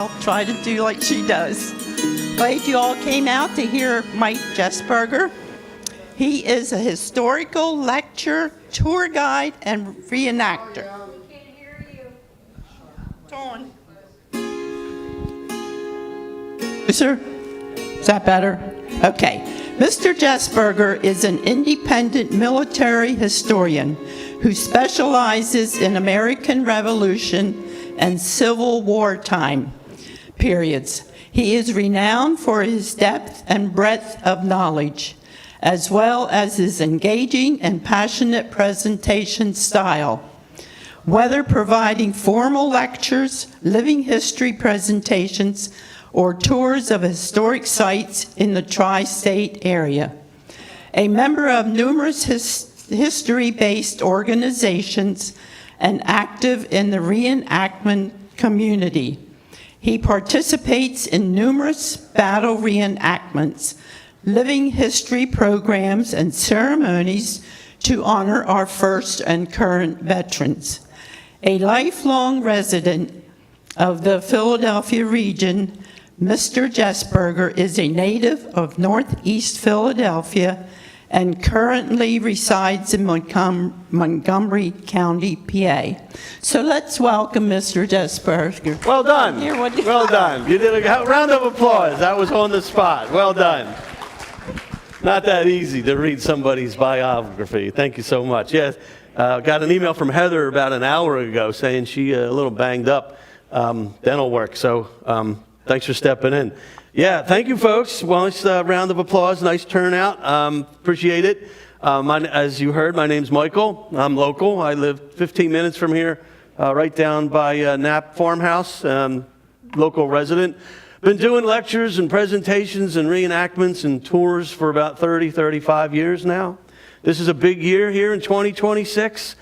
I'll try to do like she does. Glad you all came out to hear Mike Jesberger. He is a historical lecturer, tour guide, and reenactor. We can't hear you. It's on. Sir, is that better? Okay. Mr. Jesberger is an independent military historian who specializes in American Revolution and Civil War time periods. He is renowned for his depth and breadth of knowledge, as well as his engaging and passionate presentation style. Whether providing formal lectures, living history presentations, or tours of historic sites in the tri-state area. A member of numerous history-based organizations and active in the reenactment community. He participates in numerous battle reenactments, living history programs, and ceremonies to honor our first and current veterans. A lifelong resident of the Philadelphia region, Mr. Jesberger is a native of Northeast Philadelphia and currently resides in Montgomery County, PA. So let's welcome Mr. Jesberger. Well done. Well done. You did a round of applause. That was on the spot. Well done. Not that easy to read somebody's biography. Thank you so much. Yes, got an email from Heather about an hour ago saying she a little banged up dental work. So thanks for stepping in. Yeah, thank you, folks. Well, nice round of applause. Nice turnout. Appreciate it. As you heard, my name's Michael. I'm local. I live 15 minutes from here, right down by Knapp Farmhouse. Local resident. Been doing lectures and presentations and reenactments and tours for about 35 years now. This is a big year here in 2026.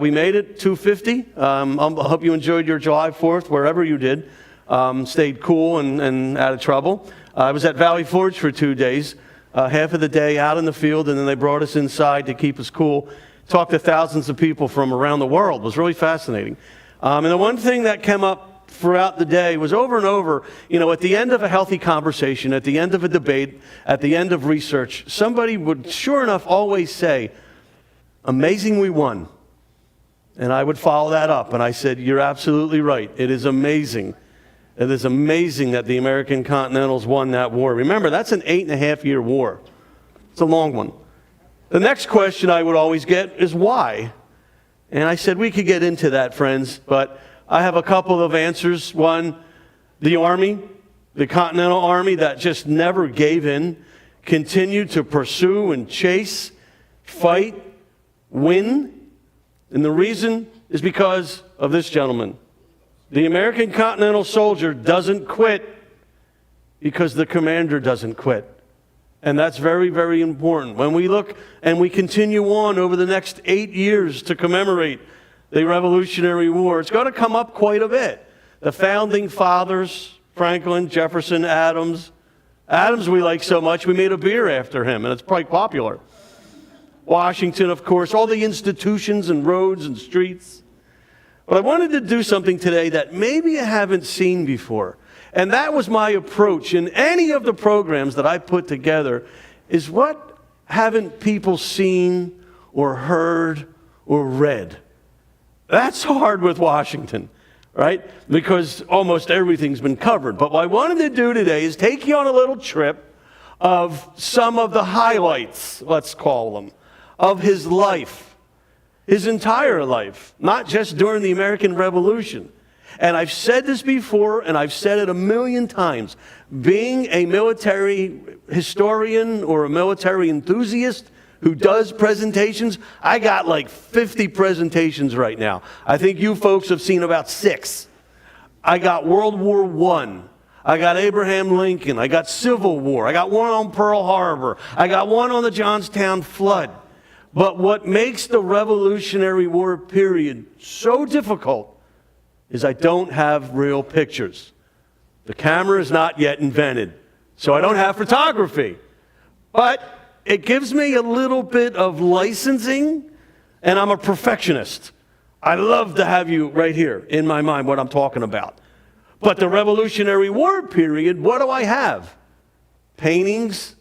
We made it 250. I hope you enjoyed your July 4th, wherever you did. Stayed cool and out of trouble. I was at Valley Forge for 2 days, half of the day out in the field, and then they brought us inside to keep us cool. Talked to thousands of people from around the world. It was really fascinating. And the one thing that came up throughout the day was over and over, at the end of a healthy conversation, at the end of a debate, at the end of research, somebody would sure enough always say, "Amazing we won." And I would follow that up, and I said, "You're absolutely right. It is amazing. It is amazing that the American Continentals won that war." Remember, that's an 8.5-year war. It's a long one. The next question I would always get is why? And I said, we could get into that, friends, but I have a couple of answers. One, the Army, the Continental Army that just never gave in, continued to pursue and chase, fight, win. And the reason is because of this gentleman. The American Continental soldier doesn't quit because the commander doesn't quit. And that's very, very important. When we look and we continue on over the next 8 years to commemorate the Revolutionary War, it's going to come up quite a bit. The founding fathers, Franklin, Jefferson, Adams. Adams we like so much, we made a beer after him, and it's quite popular. Washington, of course, all the institutions and roads and streets. But I wanted to do something today that maybe you haven't seen before. And that was my approach in any of the programs that I put together, is what haven't people seen or heard or read? That's hard with Washington, right? Because almost everything's been covered. But what I wanted to do today is take you on a little trip of some of the highlights, let's call them, of his life. His entire life, not just during the American Revolution. And I've said this before, and I've said it a million times. Being a military historian or a military enthusiast who does presentations, I got like 50 presentations right now. I think you folks have seen about 6. I got World War I. I got Abraham Lincoln. I got Civil War. I got one on Pearl Harbor. I got one on the Johnstown flood. But what makes the Revolutionary War period so difficult is I don't have real pictures. The camera is not yet invented, so I don't have photography. But it gives me a little bit of licensing, and I'm a perfectionist. I love to have you right here in my mind what I'm talking about. But the Revolutionary War period, what do I have? Paintings,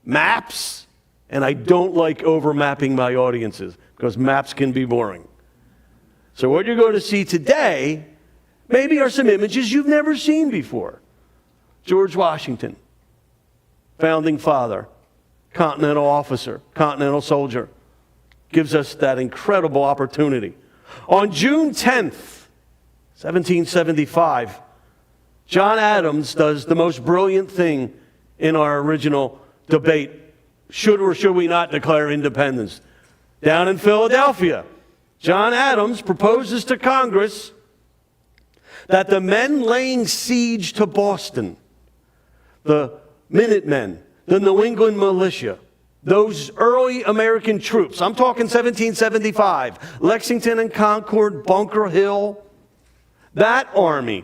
maps, and I don't like over-mapping my audiences because maps can be boring. So what you're going to see today maybe are some images you've never seen before. George Washington, founding father, continental officer, continental soldier, gives us that incredible opportunity. On June 10th, 1775, John Adams does the most brilliant thing in our original debate. Should or should we not declare independence? Down in Philadelphia, John Adams proposes to Congress that the men laying siege to Boston, the Minutemen, the New England militia, those early American troops, I'm talking 1775, Lexington and Concord, Bunker Hill, that army,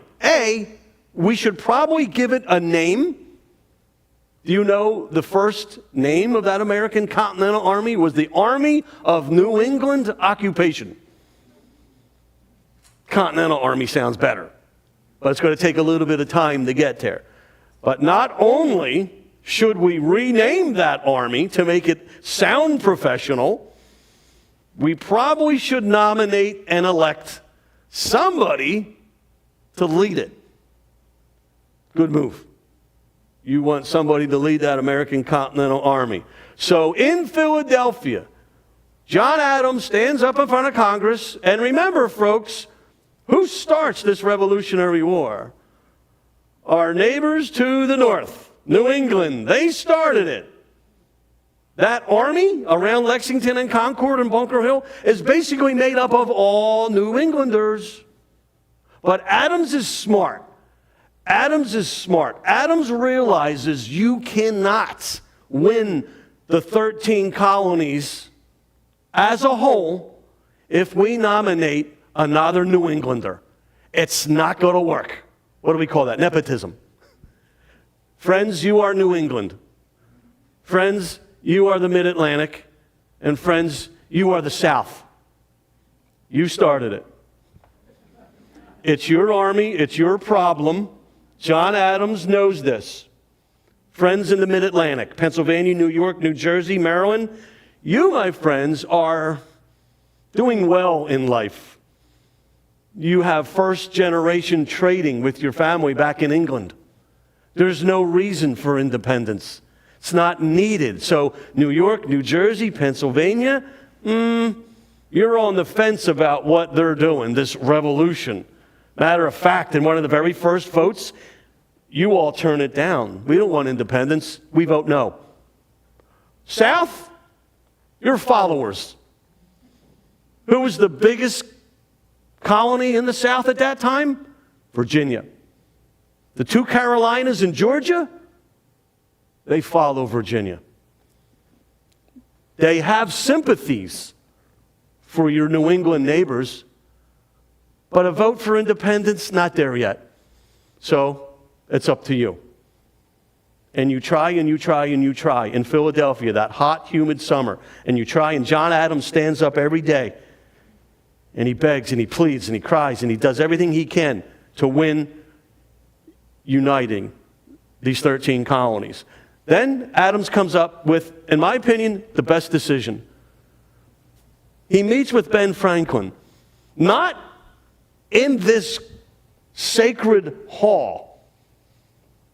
we should probably give it a name. Do you know the first name of that American Continental Army was the Army of New England Occupation? Continental Army sounds better, but it's going to take a little bit of time to get there. But not only should we rename that army to make it sound professional, we probably should nominate and elect somebody to lead it. Good move. You want somebody to lead that American Continental Army. So in Philadelphia, John Adams stands up in front of Congress, and remember, folks, who starts this Revolutionary War? Our neighbors to the north, New England, they started it. That army around Lexington and Concord and Bunker Hill is basically made up of all New Englanders. But Adams is smart. Adams is smart. Adams realizes you cannot win the 13 colonies as a whole if we nominate another New Englander. It's not going to work. What do we call that? Nepotism. Friends, you are New England. Friends, you are the Mid-Atlantic. And friends, you are the South. You started it. It's your army. It's your problem. John Adams knows this. Friends in the Mid-Atlantic, Pennsylvania, New York, New Jersey, Maryland, you, my friends, are doing well in life. You have first-generation trading with your family back in England. There's no reason for independence. It's not needed. So New York, New Jersey, Pennsylvania, you're on the fence about what they're doing, this revolution. Matter of fact, in one of the very first votes, you all turn it down. We don't want independence. We vote no. South, you're followers. Who was the biggest colony in the South at that time? Virginia. The two Carolinas in Georgia, they follow Virginia. They have sympathies for your New England neighbors, but a vote for independence, not there yet. So it's up to you. And you try and you try and you try in Philadelphia, that hot, humid summer, and you try, and John Adams stands up every day, and he begs and he pleads and he cries and he does everything he can to win uniting these 13 colonies. Then Adams comes up with, in my opinion, the best decision. He meets with Ben Franklin, not in this sacred hall.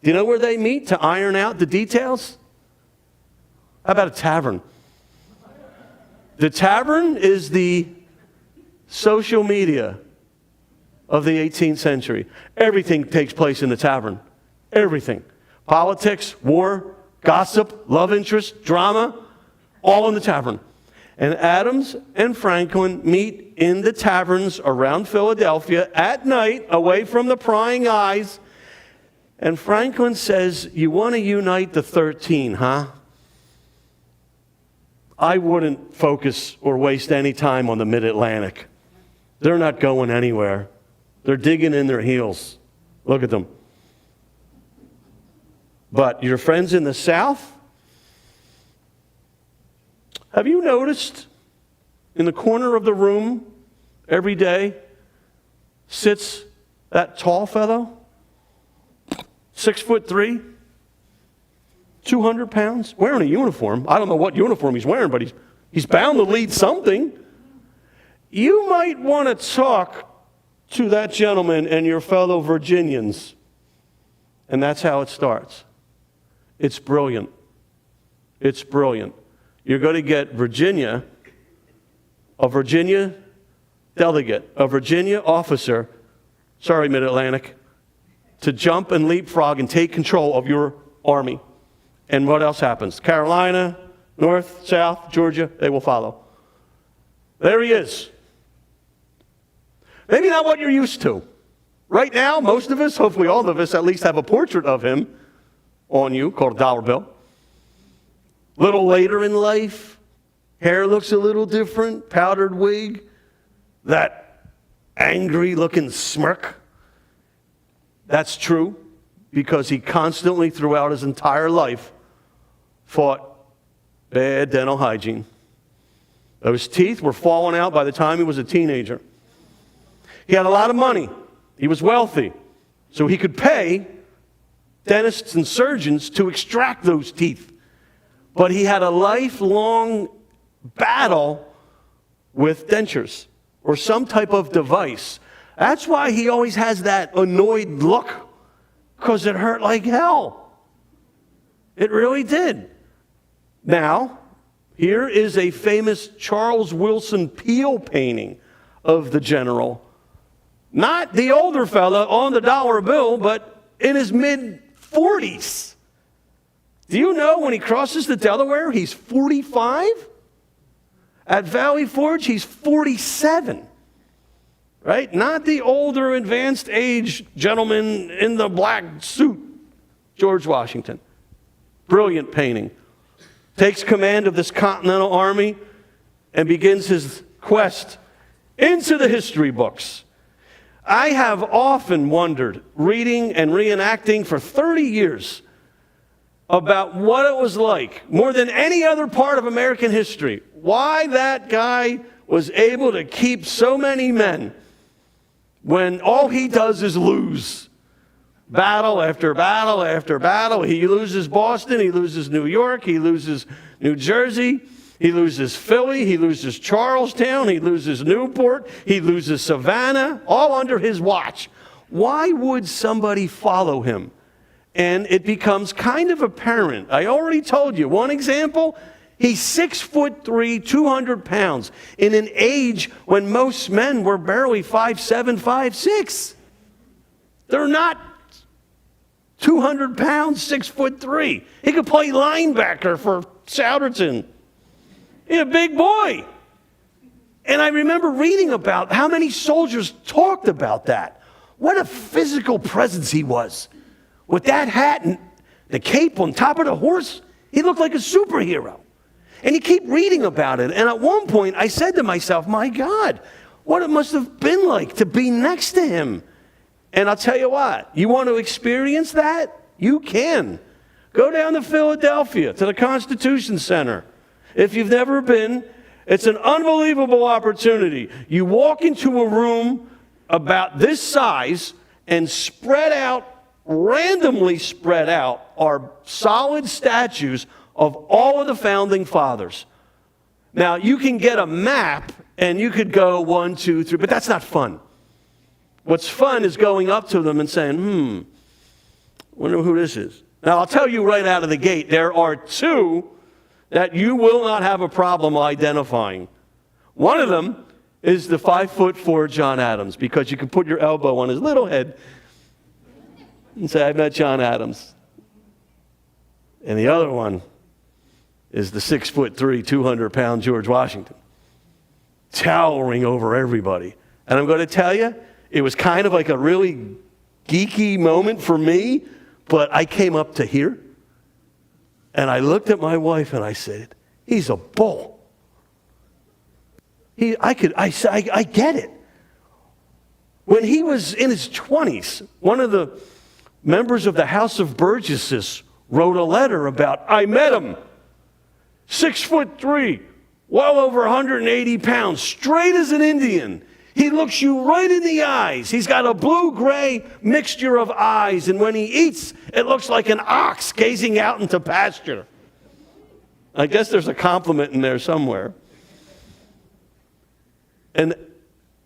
Do you know where they meet to iron out the details? How about a tavern? The tavern is the social media of the 18th century. Everything takes place in the tavern. Everything. Politics, war, gossip, love interest, drama, all in the tavern. And Adams and Franklin meet in the taverns around Philadelphia at night, away from the prying eyes. And Franklin says, you want to unite the 13, huh? I wouldn't focus or waste any time on the Mid-Atlantic. They're not going anywhere. They're digging in their heels. Look at them. But your friends in the South, have you noticed in the corner of the room every day sits that tall fellow? 6'3", 200 pounds, wearing a uniform. I don't know what uniform he's wearing, but he's bound to lead something. You might want to talk to that gentleman and your fellow Virginians. And that's how it starts. It's brilliant. It's brilliant. You're going to get a Virginia delegate, a Virginia officer, sorry, Mid-Atlantic, to jump and leapfrog and take control of your army. And what else happens? Carolina, North, South, Georgia, they will follow. There he is. Maybe not what you're used to. Right now, most of us, hopefully all of us, at least have a portrait of him on you called a dollar bill. A little later in life, hair looks a little different, powdered wig, that angry-looking smirk. That's true because he constantly, throughout his entire life, fought bad dental hygiene. Those teeth were falling out by the time he was a teenager. He had a lot of money. He was wealthy. So he could pay dentists and surgeons to extract those teeth. But he had a lifelong battle with dentures or some type of device. That's why he always has that annoyed look, because it hurt like hell. It really did. Now, here is a famous Charles Wilson Peale painting of the general. Not the older fella on the dollar bill, but in his mid-40s. Do you know when he crosses the Delaware, he's 45? At Valley Forge, he's 47. Right? Not the older, advanced age gentleman in the black suit, George Washington. Brilliant painting. Takes command of this Continental Army and begins his quest into the history books. I have often wondered, reading and reenacting for 30 years, about what it was like, more than any other part of American history, why that guy was able to keep so many men when all he does is lose. Battle after battle after battle. He loses Boston, he loses New York, he loses New Jersey, he loses Philly, he loses Charlestown, he loses Newport, he loses Savannah, all under his watch. Why would somebody follow him? And it becomes kind of apparent. I already told you, one example, he's 6'3", 200 pounds, in an age when most men were barely 5'7", 5'6". They're not 200 pounds, 6'3". He could play linebacker for Souderton. He's a big boy. And I remember reading about how many soldiers talked about that. What a physical presence he was. With that hat and the cape on top of the horse, he looked like a superhero. And you keep reading about it. And at one point, I said to myself, my God, what it must have been like to be next to him. And I'll tell you what, you want to experience that? You can. Go down to Philadelphia, to the Constitution Center. If you've never been, it's an unbelievable opportunity. You walk into a room about this size and spread out, randomly spread out, are solid statues of all of the founding fathers. Now, you can get a map and you could go 1, 2, 3, but that's not fun. What's fun is going up to them and saying, wonder who this is. Now, I'll tell you right out of the gate, there are two that you will not have a problem identifying. One of them is the 5'4" John Adams, because you can put your elbow on his little head and say, I met John Adams. And the other one is the 6'3", 200-pound George Washington, towering over everybody. And I'm going to tell you, it was kind of like a really geeky moment for me, but I came up to here, and I looked at my wife and I said, he's a bull. I get it. When he was in his 20s, one of the members of the House of Burgesses wrote a letter about, I met him, 6'3", well over 180 pounds, straight as an Indian. He looks you right in the eyes. He's got a blue-gray mixture of eyes, and when he eats, it looks like an ox gazing out into pasture. I guess there's a compliment in there somewhere. An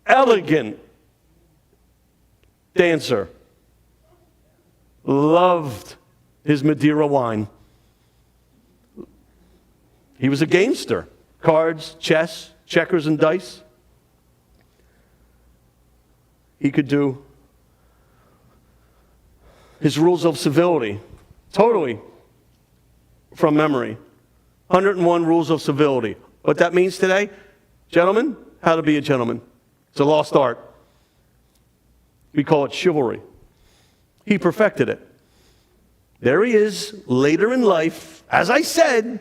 elegant dancer. Loved his Madeira wine. He was a gamester. Cards, chess, checkers, and dice. He could do his rules of civility totally from memory. 101 rules of civility. What that means today, gentlemen, how to be a gentleman. It's a lost art. We call it chivalry. He perfected it. There he is, later in life, as I said,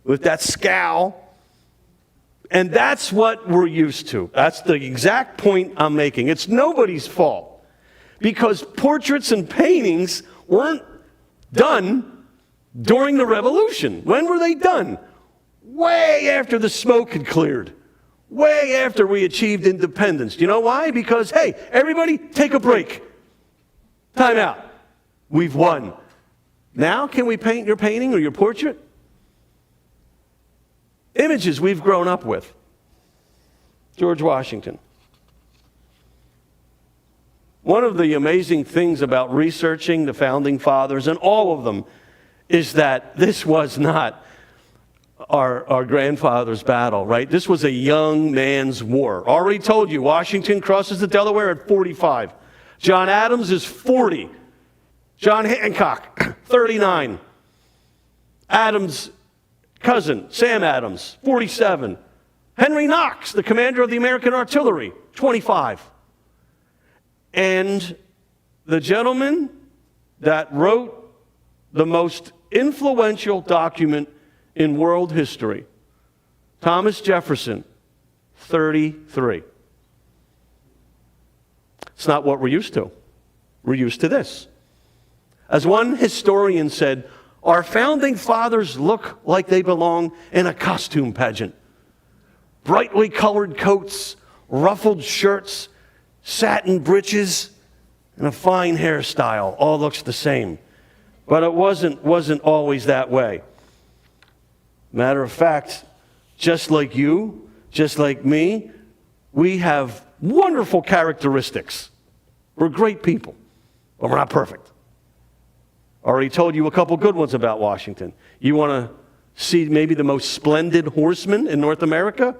with that scowl. And that's what we're used to. That's the exact point I'm making. It's nobody's fault. Because portraits and paintings weren't done during the Revolution. When were they done? Way after the smoke had cleared. Way after we achieved independence. Do you know why? Because, hey, everybody, take a break. Time out. We've won. Now, can we paint your painting or your portrait? Images we've grown up with. George Washington. One of the amazing things about researching the Founding Fathers, and all of them, is that this was not our grandfather's battle, right? This was a young man's war. Already told you, Washington crosses the Delaware at 45. John Adams is 40. John Hancock, 39. Adams' cousin, Sam Adams, 47. Henry Knox, the commander of the American artillery, 25. And the gentleman that wrote the most influential document in world history, Thomas Jefferson, 33. It's not what we're used to. We're used to this. As one historian said, our founding fathers look like they belong in a costume pageant. Brightly colored coats, ruffled shirts, satin breeches, and a fine hairstyle. All looks the same. But it wasn't always that way. Matter of fact, just like you, just like me, we have wonderful characteristics. We're great people, but we're not perfect. Already told you a couple good ones about Washington. You want to see maybe the most splendid horseman in North America?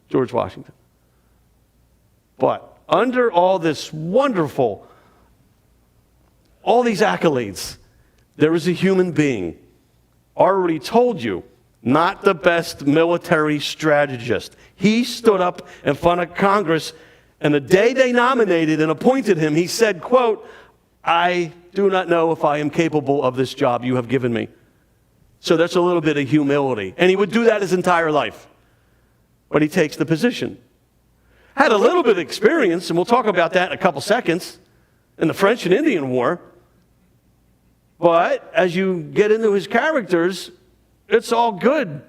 George Washington. But under all this wonderful, all these accolades, there is a human being. Already told you, not the best military strategist. He stood up in front of Congress, and the day they nominated and appointed him, he said, quote, I do not know if I am capable of this job you have given me. So that's a little bit of humility. And he would do that his entire life. But he takes the position. Had a little bit of experience, and we'll talk about that in a couple seconds, in the French and Indian War. But as you get into his characters, it's all good.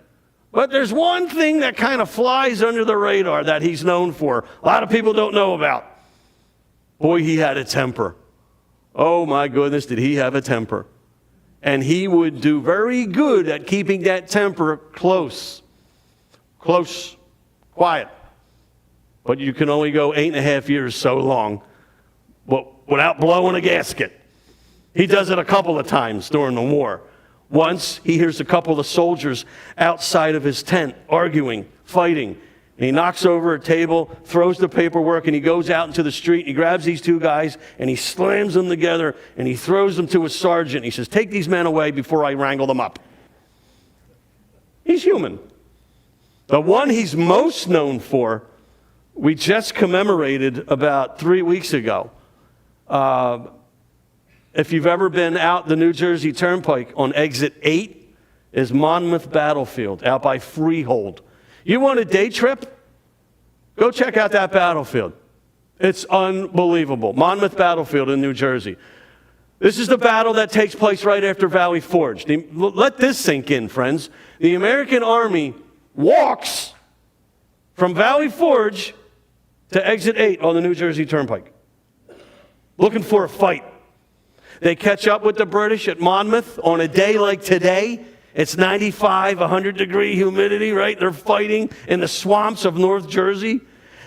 But there's one thing that kind of flies under the radar that he's known for. A lot of people don't know about. Boy, he had a temper. Oh my goodness, did he have a temper. And he would do very good at keeping that temper close. Close, quiet. But you can only go 8.5 years so long without blowing a gasket. He does it a couple of times during the war. Once, he hears a couple of soldiers outside of his tent arguing, fighting. And he knocks over a table, throws the paperwork, and he goes out into the street. And he grabs these two guys, and he slams them together, and he throws them to a sergeant. He says, take these men away before I wrangle them up. He's human. The one he's most known for, we just commemorated about 3 weeks ago. If you've ever been out the New Jersey Turnpike on exit 8 is Monmouth Battlefield out by Freehold. You want a day trip? Go check out that battlefield. It's unbelievable. Monmouth Battlefield in New Jersey. This is the battle that takes place right after Valley Forge. Let this sink in, friends. The American Army walks from Valley Forge to exit 8 on the New Jersey Turnpike, looking for a fight. They catch up with the British at Monmouth on a day like today. It's 95, 100-degree humidity, right? They're fighting in the swamps of North Jersey.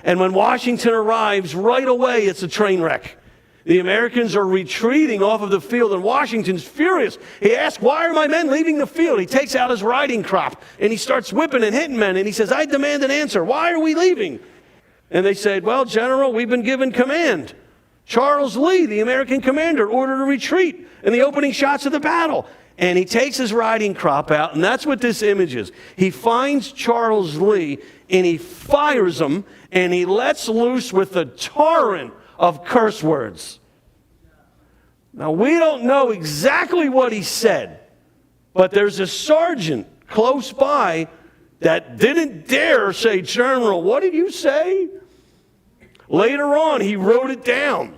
And when Washington arrives, right away, it's a train wreck. The Americans are retreating off of the field, and Washington's furious. He asks, why are my men leaving the field? He takes out his riding crop, and he starts whipping and hitting men, and he says, I demand an answer. Why are we leaving? And they said, well, General, we've been given command. Charles Lee, the American commander, ordered a retreat in the opening shots of the battle. And he takes his riding crop out, and that's what this image is. He finds Charles Lee, and he fires him, and he lets loose with a torrent of curse words. Now, we don't know exactly what he said, but there's a sergeant close by that didn't dare say, General, what did you say? Later on, he wrote it down.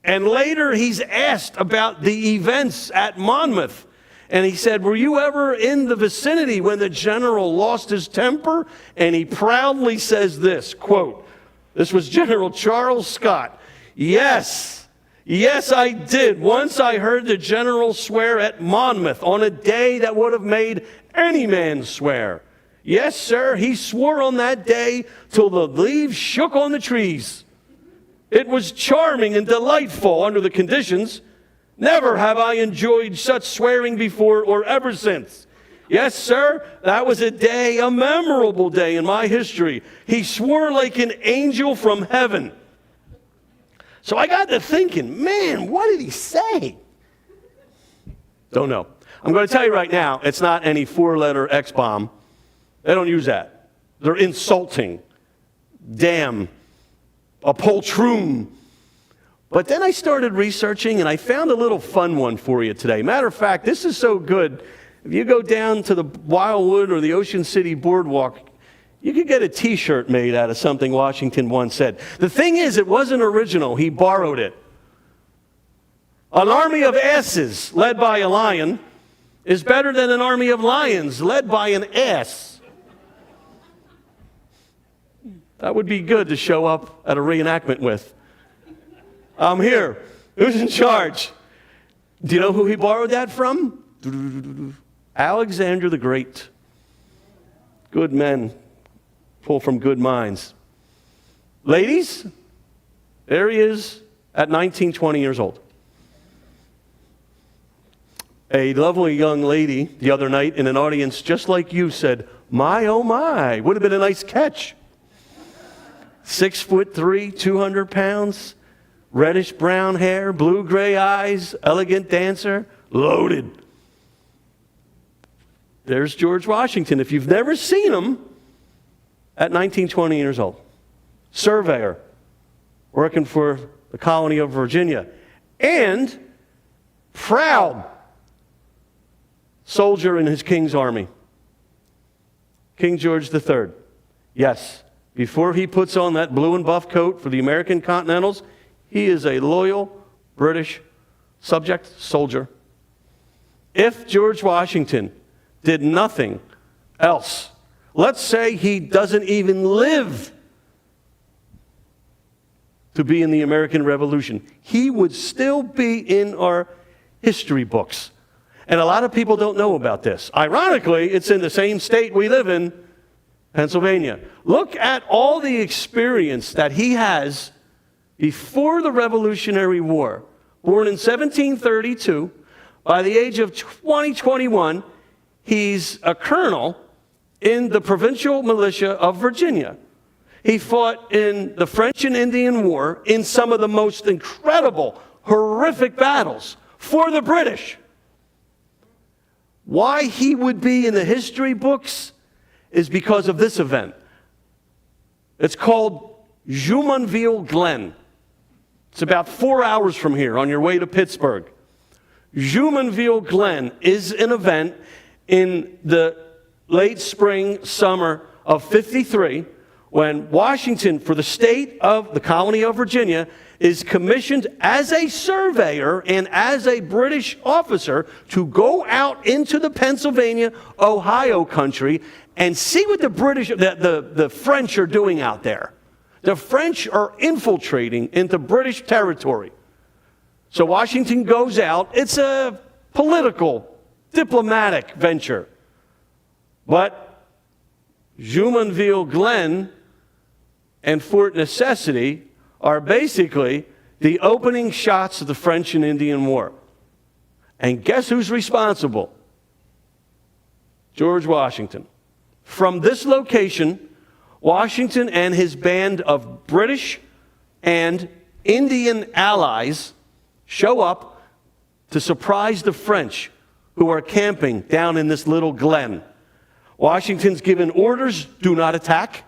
And later, he's asked about the events at Monmouth. And he said, were you ever in the vicinity when the general lost his temper? And he proudly says this, quote, this was General Charles Scott. Yes, I did. Once I heard the general swear at Monmouth on a day that would have made any man swear. Yes, sir, he swore on that day till the leaves shook on the trees. It was charming and delightful under the conditions. Never have I enjoyed such swearing before or ever since. Yes, sir, that was a memorable day in my history. He swore like an angel from heaven. So I got to thinking, man, what did he say? Don't know. I'm going to tell you right now, it's not any 4-letter X-bomb. They don't use that. They're insulting. Damn. A poltroon. But then I started researching, and I found a little fun one for you today. Matter of fact, this is so good. If you go down to the Wildwood or the Ocean City Boardwalk, you could get a T-shirt made out of something Washington once said. The thing is, it wasn't original. He borrowed it. An army of asses led by a lion is better than an army of lions led by an ass. That would be good to show up at a reenactment with. I'm here. Who's in charge? Do you know who he borrowed that from? Alexander the Great. Good men pull from good minds. Ladies, there he is at 19, 20 years old. A lovely young lady the other night in an audience just like you said, my, oh my, would have been a nice catch. 6'3", 200 pounds, reddish brown hair, blue-gray eyes, elegant dancer, loaded. There's George Washington. If you've never seen him, at 19, 20 years old. Surveyor, working for the colony of Virginia. And proud soldier in his king's army. King George III. Yes, before he puts on that blue and buff coat for the American Continentals, he is a loyal British subject soldier. If George Washington did nothing else, let's say he doesn't even live to be in the American Revolution, he would still be in our history books. And a lot of people don't know about this. Ironically, it's in the same state we live in, Pennsylvania. Look at all the experience that he has before the Revolutionary War. Born in 1732, by the age of 21, he's a colonel in the provincial militia of Virginia. He fought in the French and Indian War in some of the most incredible, horrific battles for the British. Why he would be in the history books is because of this event. It's called Jumonville Glen. It's about 4 hours from here on your way to Pittsburgh. Jumonville Glen is an event in the late spring, summer of '53, when Washington, for the state of the colony of Virginia, is commissioned as a surveyor and as a British officer to go out into the Pennsylvania, Ohio country and see what the French are doing out there. The French are infiltrating into British territory. So Washington goes out. It's a political, diplomatic venture. But Jumonville Glen and Fort Necessity are basically the opening shots of the French and Indian War. And guess who's responsible? George Washington. From this location, Washington and his band of British and Indian allies show up to surprise the French who are camping down in this little glen. Washington's given orders, do not attack.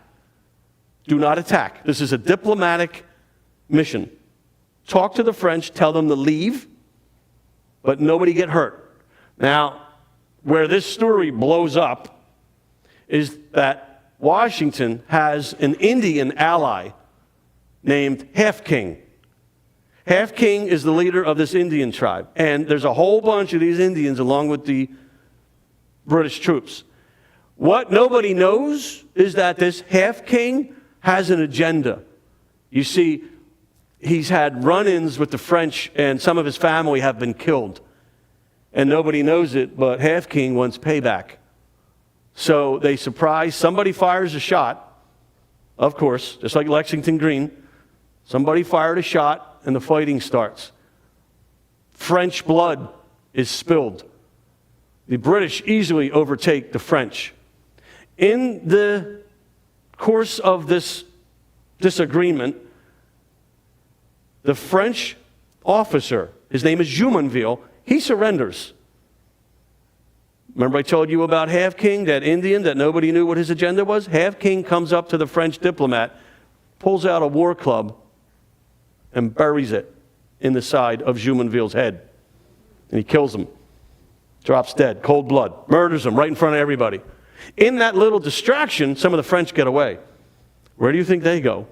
Do not attack. This is a diplomatic mission. Talk to the French, tell them to leave, but nobody get hurt. Now, where this story blows up is that Washington has an Indian ally named Half King. Half King is the leader of this Indian tribe, and there's a whole bunch of these Indians along with the British troops. What nobody knows is that this Half King has an agenda. You see, he's had run-ins with the French, and some of his family have been killed. And nobody knows it, but Half King wants payback. So they surprise, somebody fires a shot, of course, just like Lexington Green. Somebody fired a shot, and the fighting starts. French blood is spilled. The British easily overtake the French. In the course of this disagreement, the French officer, his name is Jumonville, he surrenders. Remember I told you about Half King, that Indian that nobody knew what his agenda was? Half King comes up to the French diplomat, pulls out a war club, and buries it in the side of Jumonville's head. And he kills him. Drops dead, cold blood, murders him right in front of everybody. In that little distraction, some of the French get away. Where do you think they go?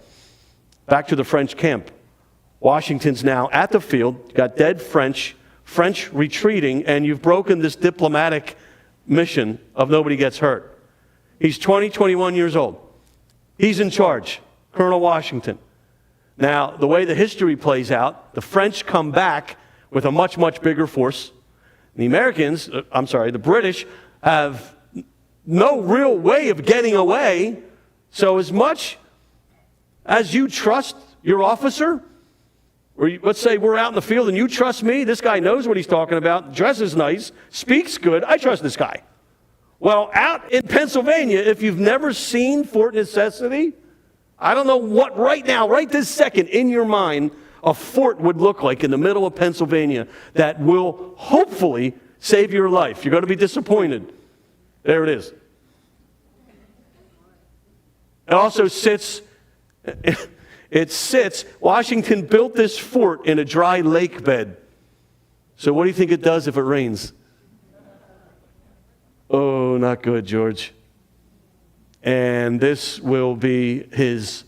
Back to the French camp. Washington's now at the field, got dead French retreating, and you've broken this diplomatic mission of nobody gets hurt. He's 21 years old. He's in charge, Colonel Washington. Now, the way the history plays out, the French come back with a much, much bigger force. The British have no real way of getting away. So as much as you trust your officer, or let's say we're out in the field and you trust me, this guy knows what he's talking about, dresses nice, speaks good, I trust this guy. Well, out in Pennsylvania, if you've never seen Fort Necessity, I don't know what right now, right this second, in your mind, a fort would look like in the middle of Pennsylvania that will hopefully save your life. You're going to be disappointed. There it is. It also sits, Washington built this fort in a dry lake bed. So what do you think it does if it rains? Oh, not good, George. And this will be his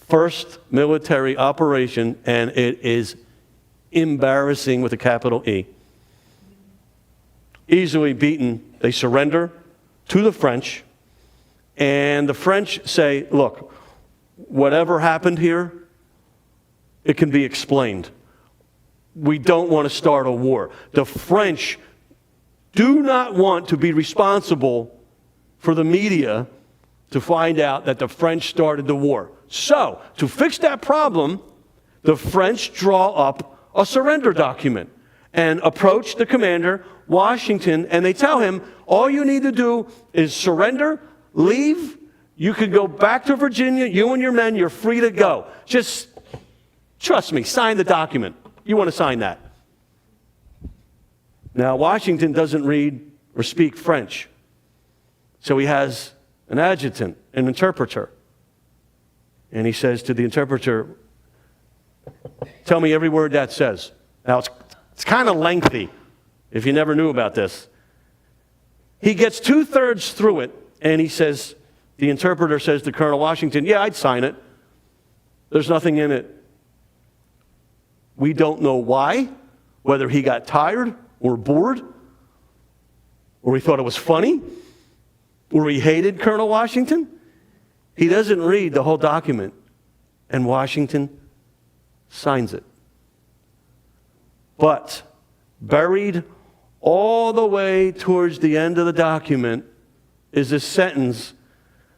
first military operation, and it is embarrassing with a capital E. Easily beaten, they surrender to the French, and the French say, look, whatever happened here, it can be explained. We don't want to start a war. The French do not want to be responsible for the media to find out that the French started the war. So, to fix that problem, the French draw up a surrender document and approach the commander, Washington, and they tell him, all you need to do is surrender, leave, you can go back to Virginia, you and your men, you're free to go. Just trust me, sign the document. You want to sign that. Now, Washington doesn't read or speak French, so he has an adjutant, an interpreter. And he says to the interpreter, tell me every word that says. Now, it's kind of lengthy, if you never knew about this. He gets 2/3 through it, and he says, the interpreter says to Colonel Washington, yeah, I'd sign it. There's nothing in it. We don't know why, whether he got tired or bored, or he thought it was funny, or he hated Colonel Washington. He doesn't read the whole document. and Washington signs it. But buried all the way towards the end of the document is a sentence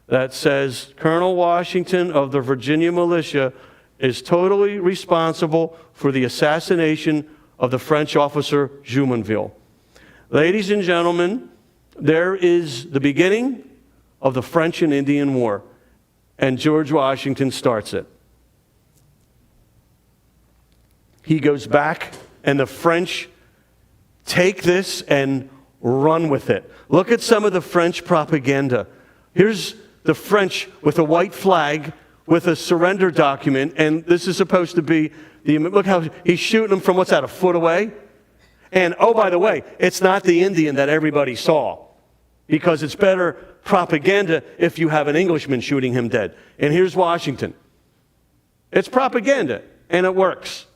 that says, Colonel Washington of the Virginia militia is totally responsible for the assassination of the French officer Jumonville. Ladies and gentlemen, there is the beginning of the French and Indian War, and George Washington starts it. He goes back, and the French take this and run with it. Look at some of the French propaganda. Here's the French with a white flag with a surrender document, and this is supposed to be look how he's shooting them from, what's that, a foot away? And oh, by the way, it's not the Indian that everybody saw, because it's better propaganda if you have an Englishman shooting him dead. And here's Washington. It's propaganda, and it works.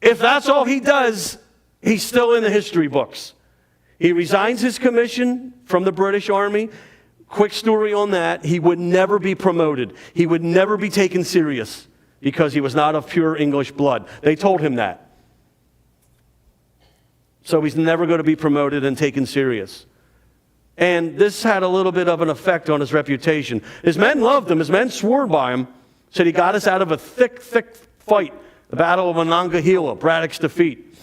If that's all he does, he's still in the history books. He resigns his commission from the British Army. Quick story on that. He would never be promoted. He would never be taken serious because he was not of pure English blood. They told him that. So he's never going to be promoted and taken serious. And this had a little bit of an effect on his reputation. His men loved him. His men swore by him. Said he got us out of a thick fight. The Battle of Monongahela, Braddock's defeat.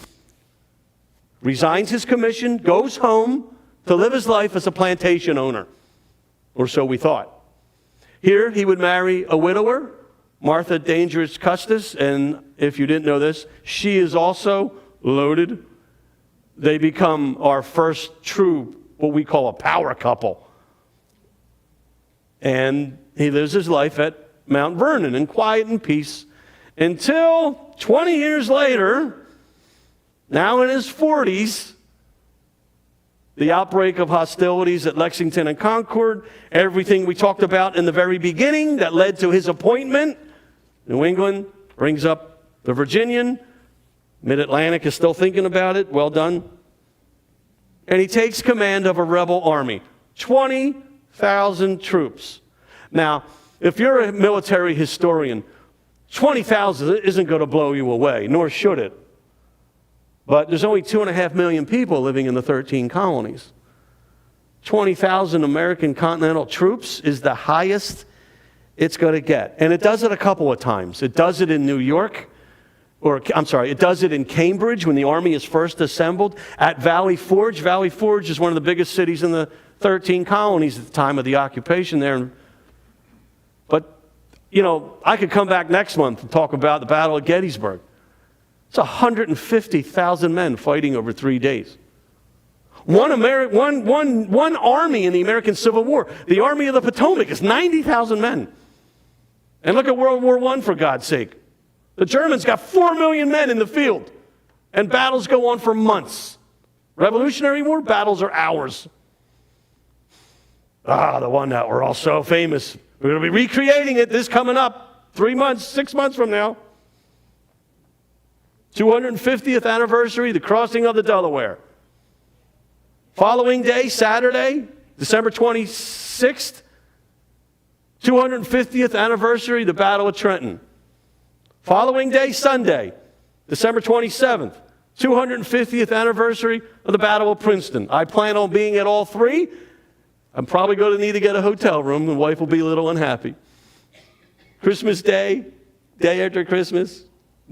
Resigns his commission, goes home to live his life as a plantation owner. Or so we thought. Here he would marry a widower, Martha Dangerous Custis, and if you didn't know this, she is also loaded. They become our first true, what we call a power couple. And he lives his life at Mount Vernon in quiet and peace until 20 years later, now in his 40s, the outbreak of hostilities at Lexington and Concord, everything we talked about in the very beginning that led to his appointment. New England brings up the Virginian. Mid-Atlantic is still thinking about it. Well done. And he takes command of a rebel army. 20,000 troops. Now, if you're a military historian, 20,000 isn't going to blow you away, nor should it. But there's only 2.5 million people living in the 13 colonies. 20,000 American continental troops is the highest it's going to get. And it does it a couple of times. It does it in New York, it does it in Cambridge when the army is first assembled. At Valley Forge. Valley Forge is one of the biggest cities in the 13 colonies at the time of the occupation there. But, you know, I could come back next month and talk about the Battle of Gettysburg. It's 150,000 men fighting over 3 days. One army in the American Civil War, the Army of the Potomac, is 90,000 men. And look at World War I, for God's sake. The Germans got 4 million men in the field, and battles go on for months. Revolutionary War, battles are hours. The one that we're all so famous. We're going to be recreating it this coming up 3 months, 6 months from now. 250th anniversary, the crossing of the Delaware. Following day, Saturday, December 26th, 250th anniversary, the Battle of Trenton. Following day, Sunday, December 27th, 250th anniversary of the Battle of Princeton. I plan on being at all three. I'm probably going to need to get a hotel room. The wife will be a little unhappy. Christmas Day, day after Christmas.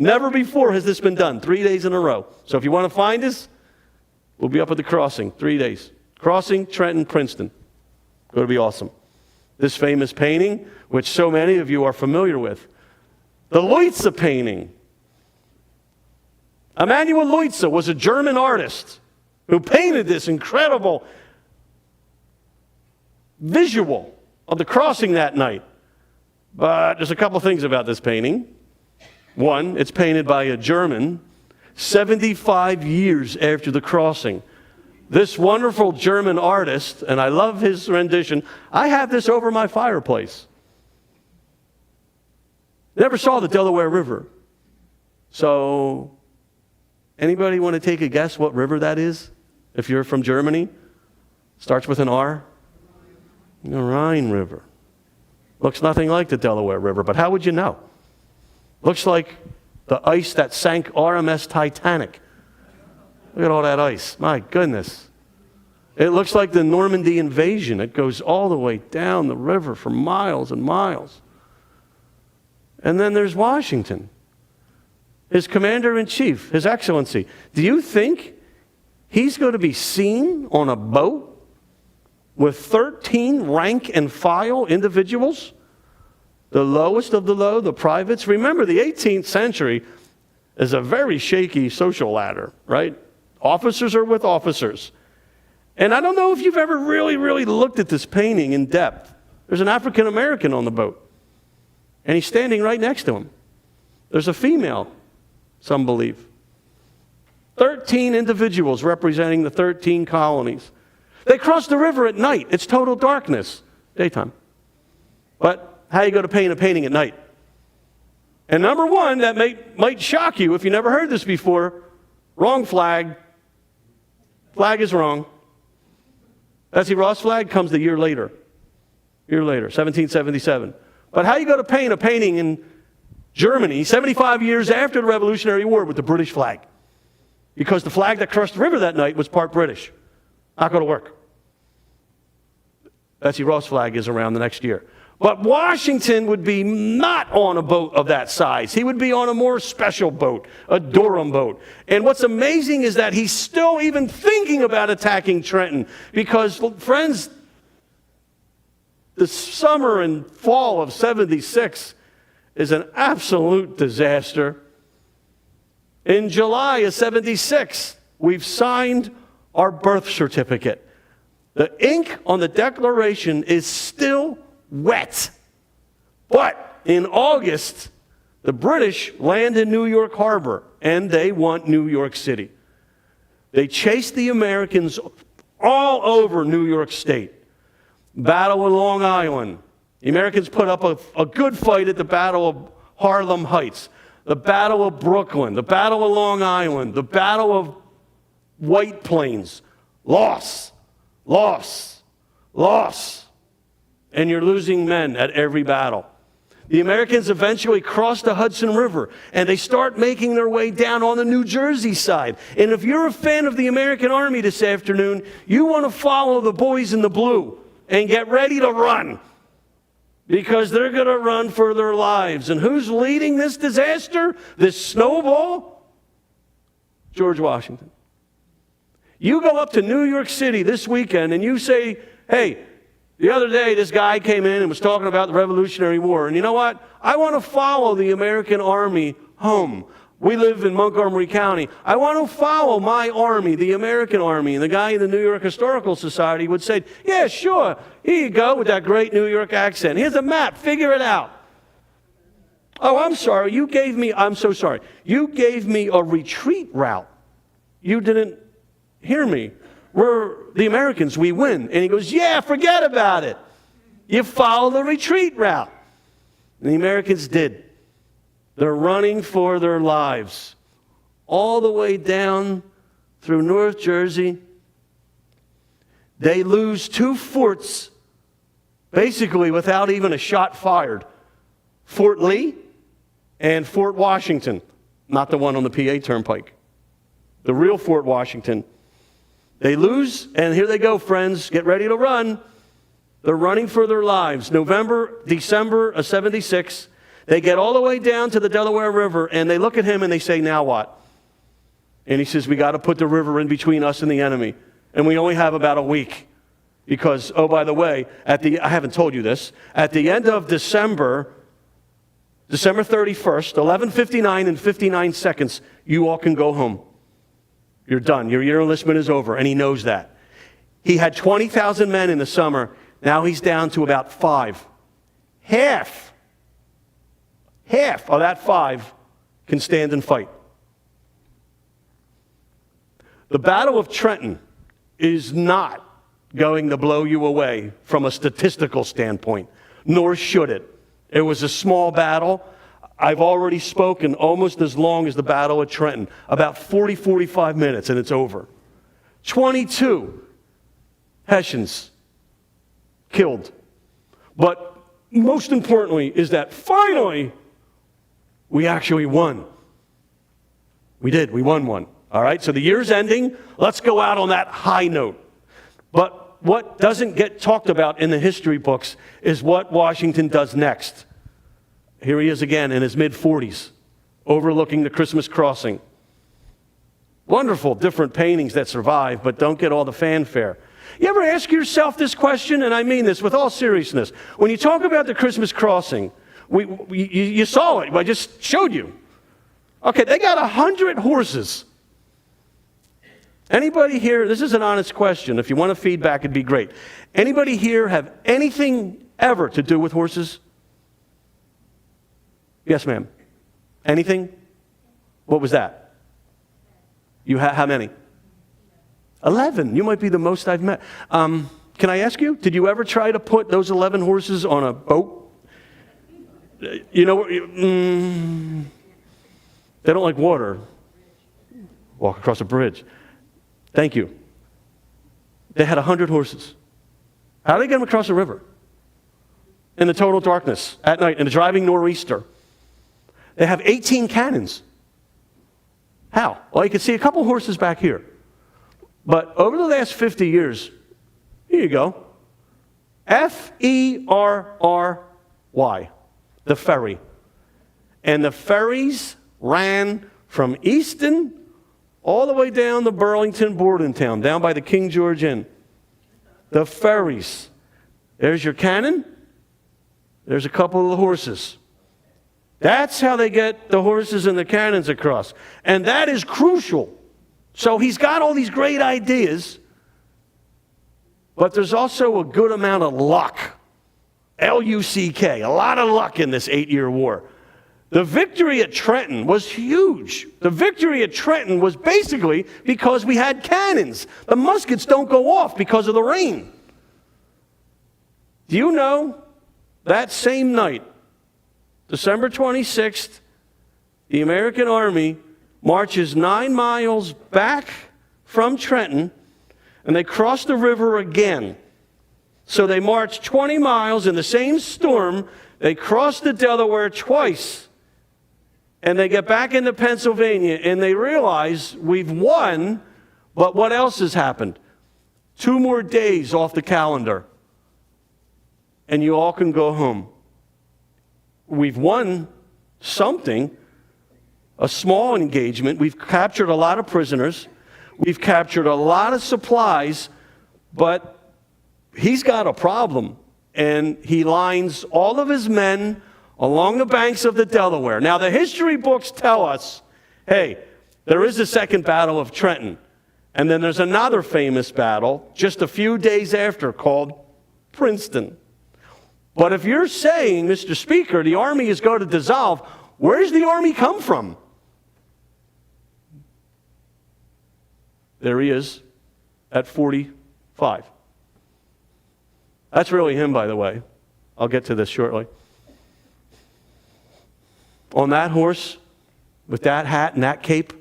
Never before has this been done, 3 days in a row. So if you want to find us, we'll be up at the crossing, 3 days. Crossing, Trenton, Princeton. Going to be awesome. This famous painting, which so many of you are familiar with. The Leutze painting. Emanuel Leutze was a German artist who painted this incredible visual of the crossing that night. But there's a couple things about this painting. One, it's painted by a German 75 years after the crossing. This wonderful German artist, and I love his rendition, I have this over my fireplace. Never saw the Delaware River. So, anybody want to take a guess what river that is? If you're from Germany? Starts with an R? The Rhine River. Looks nothing like the Delaware River, but how would you know? Looks like the ice that sank RMS Titanic. Look at all that ice. My goodness. It looks like the Normandy invasion. It goes all the way down the river for miles and miles. And then there's Washington, his commander-in-chief, His Excellency. Do you think he's going to be seen on a boat with 13 rank and file individuals? The lowest of the low, the privates. Remember, the 18th century is a very shaky social ladder, right? Officers are with officers. And I don't know if you've ever really looked at this painting in depth. There's an African American on the boat, and he's standing right next to him. There's a female, some believe. 13 individuals representing the 13 colonies. They cross the river at night. It's total darkness. Daytime. But how you go to paint a painting at night? And number one, that might shock you if you never heard this before. Wrong flag. Flag is wrong. Betsy Ross flag comes a year later. 1777. But how you go to paint a painting in Germany 75 years after the Revolutionary War with the British flag? Because the flag that crossed the river that night was part British. Not going to work. Betsy Ross flag is around the next year. But Washington would be not on a boat of that size. He would be on a more special boat, a Durham boat. And what's amazing is that he's still even thinking about attacking Trenton. Because, friends, the summer and fall of 76 is an absolute disaster. In July of 76, we've signed our birth certificate. The ink on the Declaration is still wet. But in August, the British land in New York Harbor, and they want New York City. They chased the Americans all over New York State. Battle of Long Island. The Americans put up a good fight at the Battle of Harlem Heights. The Battle of Brooklyn. The Battle of Long Island. The Battle of White Plains. Loss. And you're losing men at every battle. The Americans eventually cross the Hudson River, and they start making their way down on the New Jersey side. And if you're a fan of the American Army this afternoon, you want to follow the boys in the blue and get ready to run, because they're going to run for their lives. And who's leading this disaster, this snowball? George Washington. You go up to New York City this weekend and you say, hey, the other day this guy came in and was talking about the Revolutionary War. And you know what? I want to follow the American Army home. We live in Montgomery County. I want to follow my army, the American Army. And the guy in the New York Historical Society would say, yeah, sure. Here you go with that great New York accent. Here's a map. Figure it out. Oh, I'm sorry. I'm so sorry. You gave me a retreat route. You didn't hear me. We're the Americans. We win. And he goes, yeah, forget about it. You follow the retreat route. And the Americans did. They're running for their lives all the way down through North Jersey. They lose 2 forts basically without even a shot fired. Fort Lee and Fort Washington, not the one on the PA Turnpike. The real Fort Washington. They lose, and here they go, friends. Get ready to run. They're running for their lives. December of 76. They get all the way down to the Delaware River, and they look at him and they say, now what? And he says, we got to put the river in between us and the enemy. And we only have about a week. Because, oh, by the way, I haven't told you this, at the end of December 31st, 11:59 and 59 seconds, you all can go home. You're done. Your year enlistment is over, and he knows that. He had 20,000 men in the summer. Now he's down to about 5. Half of that 5 can stand and fight. The Battle of Trenton is not going to blow you away from a statistical standpoint, nor should it. It was a small battle. I've already spoken almost as long as the Battle of Trenton, about 45 minutes, and it's over. 22 Hessians killed. But most importantly is that finally we actually won. We did. We won one. All right, so the year's ending. Let's go out on that high note. But what doesn't get talked about in the history books is what Washington does next. Here he is again in his mid-40s, overlooking the Christmas crossing. Wonderful, different paintings that survive, but don't get all the fanfare. You ever ask yourself this question, and I mean this with all seriousness. When you talk about the Christmas crossing, you saw it, I just showed you. Okay, they got 100 horses. Anybody here, this is an honest question. If you want a feedback, it'd be great. Anybody here have anything ever to do with horses? Yes, ma'am. Anything? What was that? You how many? 11. You might be the most I've met. Can I ask you, did you ever try to put those 11 horses on a boat? You know, they don't like water. Walk across a bridge. Thank you. They had 100 horses. How did they get them across the river? In the total darkness, at night, in a driving nor'easter. They have 18 cannons. How? Well, you can see a couple horses back here. But over the last 50 years, here you go. Ferry, the ferry. And the ferries ran from Easton all the way down to Burlington, Bordentown, down by the King George Inn. The ferries. There's your cannon. There's a couple of the horses. That's how they get the horses and the cannons across. And that is crucial. So he's got all these great ideas, but there's also a good amount of luck. L-U-C-K, a lot of luck in this 8-year war. The victory at Trenton was huge. The victory at Trenton was basically because we had cannons. The muskets don't go off because of the rain. Do you know that same night, December 26th, the American Army marches 9 miles back from Trenton, and they cross the river again. So they march 20 miles in the same storm. They cross the Delaware twice. And they get back into Pennsylvania, and they realize we've won, but what else has happened? 2 more days off the calendar, and you all can go home. We've won something, a small engagement. We've captured a lot of prisoners. We've captured a lot of supplies, but he's got a problem, and he lines all of his men along the banks of the Delaware. Now, the history books tell us, hey, there is a second battle of Trenton, and then there's another famous battle just a few days after called Princeton. But if you're saying, Mr. Speaker, the Army is going to dissolve, where does the Army come from? There he is at 45. That's really him, by the way. I'll get to this shortly. On that horse, with that hat and that cape,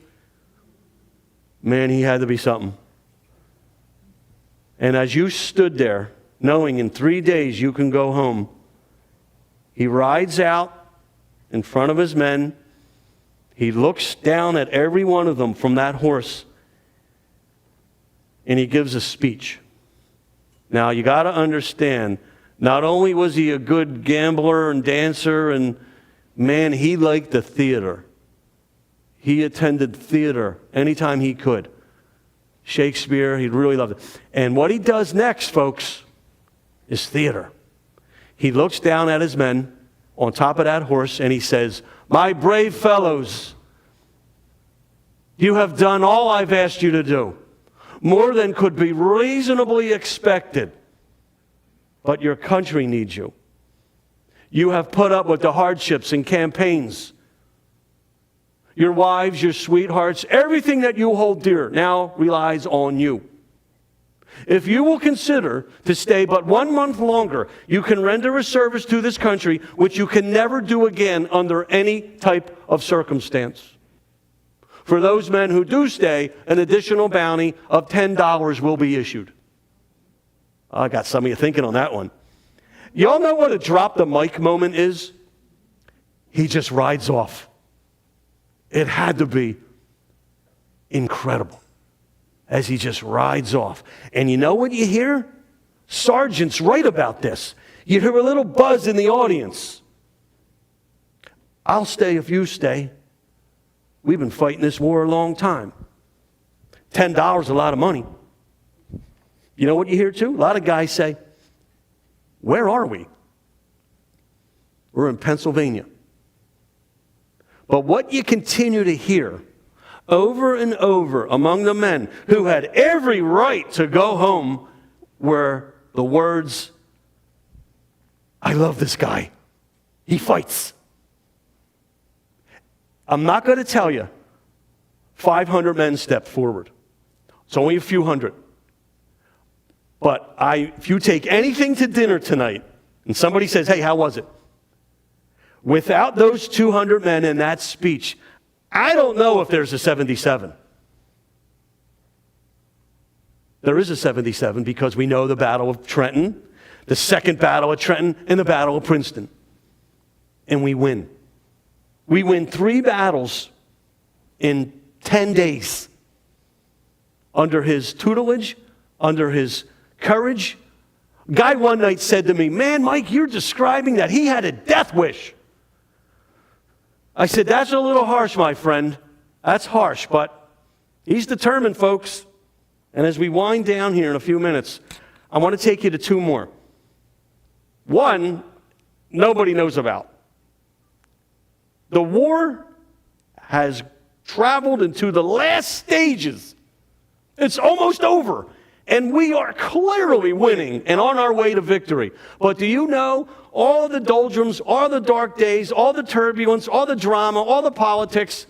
man, he had to be something. And as you stood there, knowing in 3 days you can go home, he rides out in front of his men. He looks down at every one of them from that horse, and he gives a speech. Now, you got to understand, not only was he a good gambler and dancer, and man, he liked the theater. He attended theater anytime he could. Shakespeare, he really loved it. And what he does next, folks, is theater. He looks down at his men on top of that horse, and he says, "My brave fellows, you have done all I've asked you to do, more than could be reasonably expected. But your country needs you. You have put up with the hardships and campaigns. Your wives, your sweethearts, everything that you hold dear now relies on you. If you will consider to stay but 1 month longer, you can render a service to this country which you can never do again under any type of circumstance. For those men who do stay, an additional bounty of $10 will be issued." I got some of you thinking on that one. Y'all know what a drop the mic moment is? He just rides off. It had to be incredible as he just rides off. And you know what you hear? Sergeants write about this. You hear a little buzz in the audience. I'll stay if you stay. We've been fighting this war a long time. $10 is a lot of money. You know what you hear too? A lot of guys say, where are we? We're in Pennsylvania. But what you continue to hear over and over among the men who had every right to go home were the words, I love this guy. He fights. I'm not going to tell you 500 men stepped forward. It's only a few hundred. But if you take anything to dinner tonight and somebody says, hey, how was it? Without those 200 men in that speech, I don't know if there's a 77. There is a 77 because we know the Battle of Trenton, the Second Battle of Trenton, and the Battle of Princeton. And we win. We win 3 battles in 10 days under his tutelage, under his courage. A guy one night said to me, man, Mike, you're describing that he had a death wish. I said, that's a little harsh, my friend. That's harsh, but he's determined, folks. And as we wind down here in a few minutes, I want to take you to 2 more. One, nobody knows about. The war has traveled into the last stages. It's almost over. And we are clearly winning and on our way to victory. But do you know, all the doldrums, all the dark days, all the turbulence, all the drama, all the politics,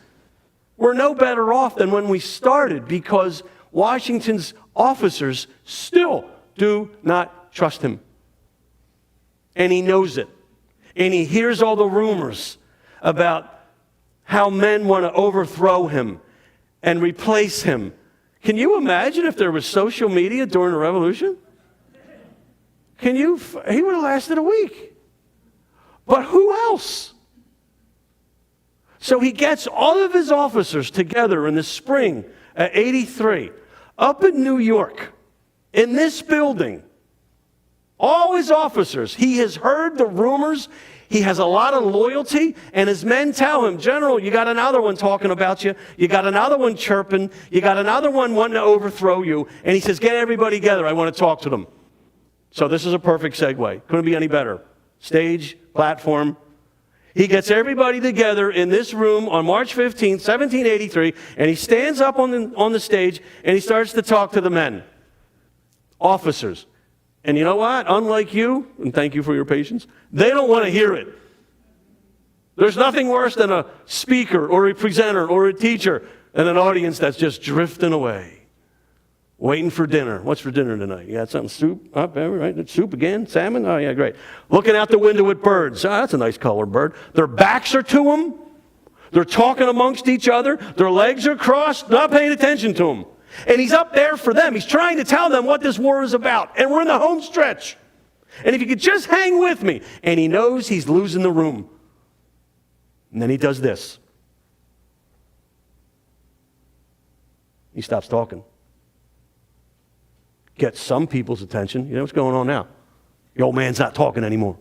we're no better off than when we started because Washington's officers still do not trust him. And he knows it. And he hears all the rumors about how men want to overthrow him and replace him. Can you imagine if there was social media during the revolution? He would have lasted a week. But who else? So he gets all of his officers together in the spring of '83, up in New York, in this building. All his officers. He has heard the rumors. He has a lot of loyalty, and his men tell him, General, you got another one talking about you. You got another one chirping. You got another one wanting to overthrow you. And he says, get everybody together. I want to talk to them. So this is a perfect segue. Couldn't be any better. Stage, platform. He gets everybody together in this room on March 15th, 1783, and he stands up on the stage, and he starts to talk to the men, officers. And you know what? Unlike you, and thank you for your patience, they don't want to hear it. There's nothing worse than a speaker or a presenter or a teacher and an audience that's just drifting away, waiting for dinner. What's for dinner tonight? You got something, soup? Up, right? Soup again? Salmon? Oh, yeah, great. Looking out the window at birds. Oh, that's a nice colored bird. Their backs are to them. They're talking amongst each other. Their legs are crossed, not paying attention to them. And he's up there for them. He's trying to tell them what this war is about. And we're in the home stretch. And if you could just hang with me. And he knows he's losing the room. And then he does this. He stops talking. Gets some people's attention. You know what's going on now? The old man's not talking anymore.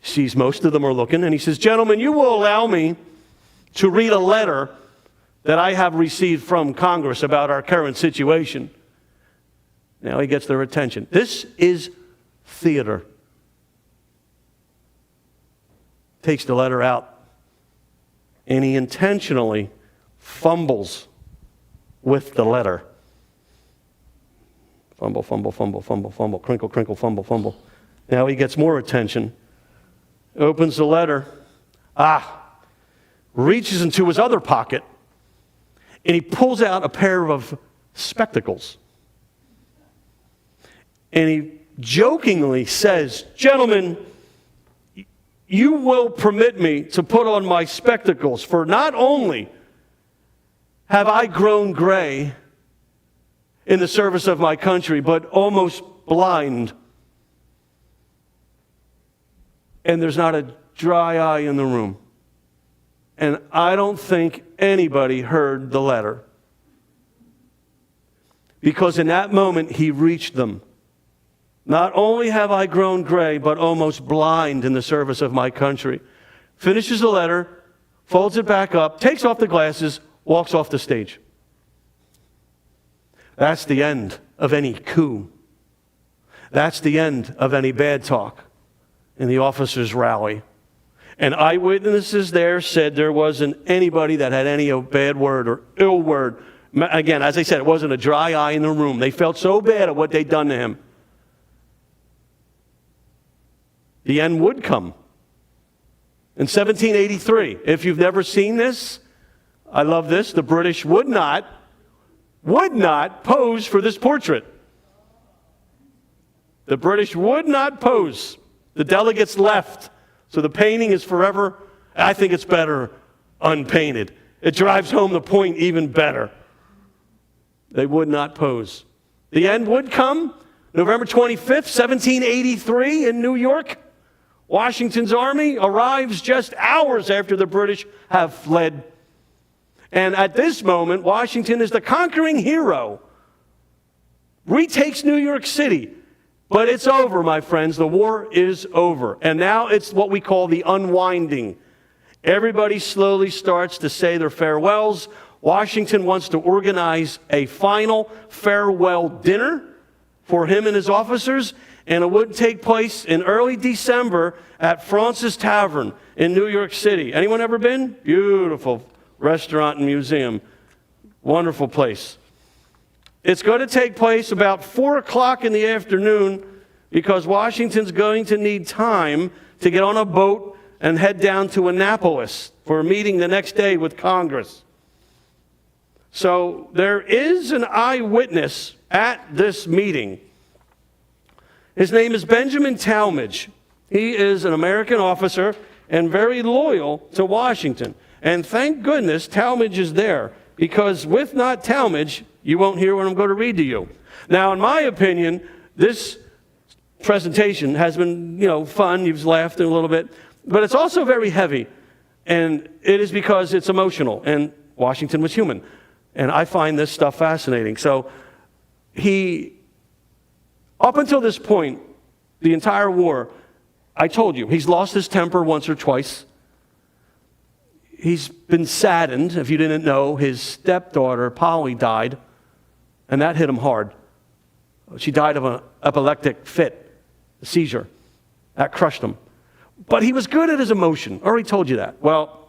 Sees most of them are looking. And he says, gentlemen, you will allow me to read a letter that I have received from Congress about our current situation. Now he gets their attention. This is theater. Takes the letter out, and he intentionally fumbles with the letter. Fumble, fumble, fumble, fumble, fumble, crinkle, crinkle, fumble, fumble. Now he gets more attention. Opens the letter. Reaches into his other pocket, and he pulls out a pair of spectacles. And he jokingly says, gentlemen, you will permit me to put on my spectacles, for not only have I grown gray in the service of my country, but almost blind. and there's not a dry eye in the room. And I don't think anybody heard the letter. Because in that moment, he reached them. Not only have I grown gray, but almost blind in the service of my country. Finishes the letter, folds it back up, takes off the glasses, walks off the stage. That's the end of any coup. That's the end of any bad talk in the officers' rally. And eyewitnesses there said there wasn't anybody that had any bad word or ill word. Again, as I said, it wasn't a dry eye in the room. They felt so bad at what they'd done to him. The end would come. In 1783, if you've never seen this, I love this, the British would not pose for this portrait. The British would not pose. The delegates left. So the painting is forever, I think it's better unpainted. It drives home the point even better. They would not pose. The end would come November 25th, 1783 in New York. Washington's army arrives just hours after the British have fled. And at this moment, Washington is the conquering hero. Retakes New York City. But it's over, my friends. The war is over. And now it's what we call the unwinding. Everybody slowly starts to say their farewells. Washington wants to organize a final farewell dinner for him and his officers, and it would take place in early December at Fraunces Tavern in New York City. Anyone ever been? Beautiful restaurant and museum. Wonderful place. It's going to take place about 4 o'clock in the afternoon because Washington's going to need time to get on a boat and head down to Annapolis for a meeting the next day with Congress. So there is an eyewitness at this meeting. His name is Benjamin Talmadge. He is an American officer and very loyal to Washington. And thank goodness Talmadge is there, because with not Talmadge, you won't hear what I'm going to read to you. Now, in my opinion, this presentation has been, fun. You've laughed a little bit. But it's also very heavy. And it is because it's emotional. And Washington was human. And I find this stuff fascinating. So up until this point, the entire war, I told you, he's lost his temper once or twice. He's been saddened. If you didn't know, his stepdaughter, Polly, died. And that hit him hard. She died of an epileptic fit, a seizure. That crushed him. But he was good at his emotion. I already told you that. Well,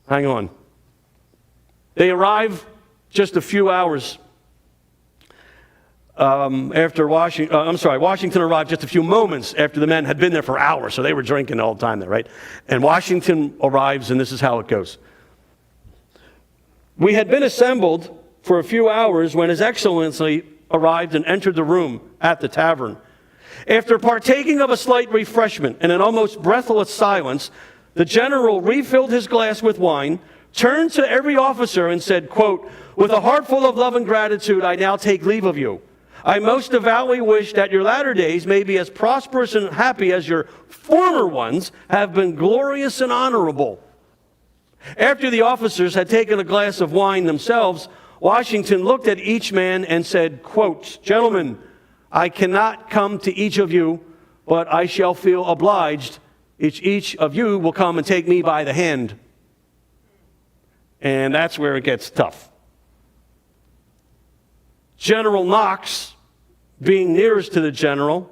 hang on. They arrive just a few hours after Washington arrived just a few moments after the men had been there for hours, so they were drinking all the time there, right? And Washington arrives, and this is how it goes. We had been assembled for a few hours when His Excellency arrived and entered the room at the tavern. After partaking of a slight refreshment and an almost breathless silence, the general refilled his glass with wine, turned to every officer and said, quote, "With a heart full of love and gratitude, I now take leave of you. I most devoutly wish that your latter days may be as prosperous and happy as your former ones have been glorious and honorable." After the officers had taken a glass of wine themselves, Washington looked at each man and said, quote, "Gentlemen, I cannot come to each of you, but I shall feel obliged if each of you will come and take me by the hand." And that's where it gets tough. General Knox, being nearest to the general,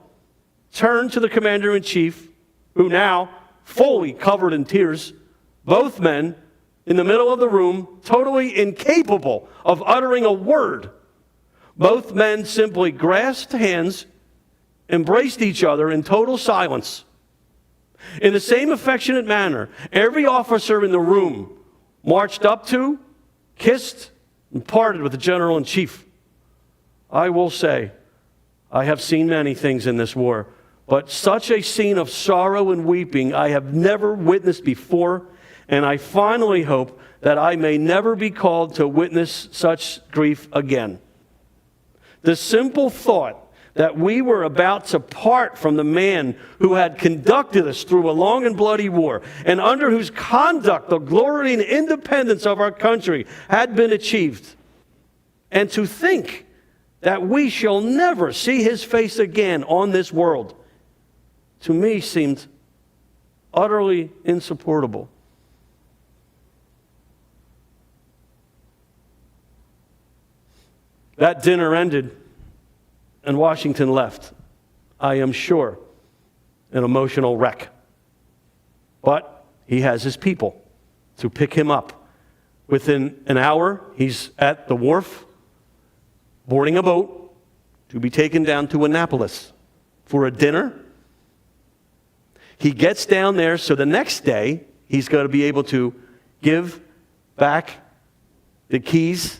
turned to the commander-in-chief, who now, fully covered in tears, both men in the middle of the room, totally incapable of uttering a word. Both men simply grasped hands, embraced each other in total silence. In the same affectionate manner, every officer in the room marched up to, kissed, and parted with the general-in-chief. I will say, I have seen many things in this war, but such a scene of sorrow and weeping I have never witnessed before, and I finally hope that I may never be called to witness such grief again. The simple thought that we were about to part from the man who had conducted us through a long and bloody war, and under whose conduct the glory and independence of our country had been achieved. And to think that we shall never see his face again on this world, to me seemed utterly insupportable. That dinner ended, and Washington left, I am sure, an emotional wreck. But he has his people to pick him up. Within an hour, he's at the wharf, boarding a boat to be taken down to Annapolis for a dinner. He gets down there, so the next day, he's going to be able to give back the keys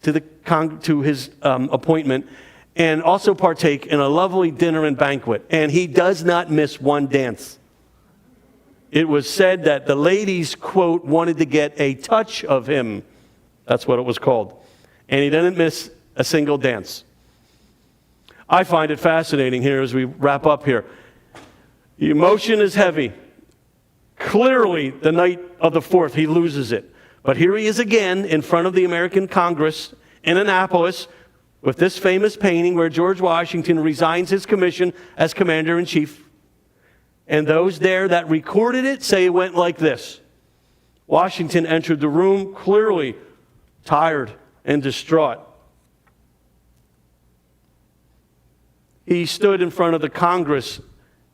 to his appointment, and also partake in a lovely dinner and banquet. And he does not miss one dance. It was said that the ladies, quote, wanted to get a touch of him. That's what it was called. And he didn't miss a single dance. I find it fascinating here as we wrap up here. The emotion is heavy. Clearly, the night of the 4th, he loses it. But here he is again in front of the American Congress in Annapolis with this famous painting where George Washington resigns his commission as commander-in-chief. And those there that recorded it say it went like this. Washington entered the room clearly tired and distraught. He stood in front of the Congress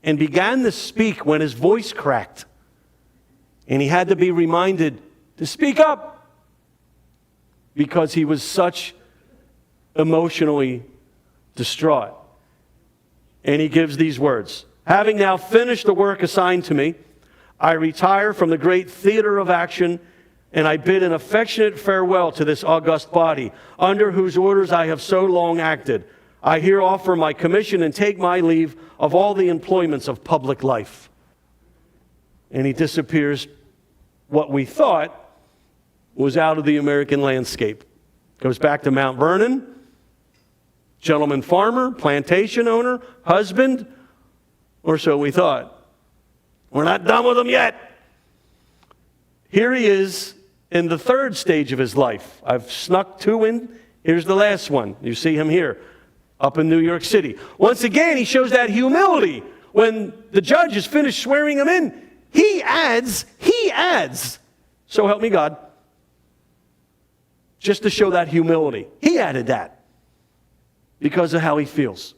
and began to speak when his voice cracked. And he had to be reminded to speak up because he was such emotionally distraught. And he gives these words. Having now finished the work assigned to me, I retire from the great theater of action, and I bid an affectionate farewell to this august body, under whose orders I have so long acted. I here offer my commission and take my leave of all the employments of public life. And he disappears, what we thought was out of the American landscape. Goes back to Mount Vernon, gentleman farmer, plantation owner, husband, or so we thought. We're not done with him yet. Here he is in the 3rd stage of his life. I've snuck 2 in. Here's the last one. You see him here, up in New York City. Once again, he shows that humility. When the judge is finished swearing him in, he adds, so help me God, just to show that humility. He added that because of how he feels.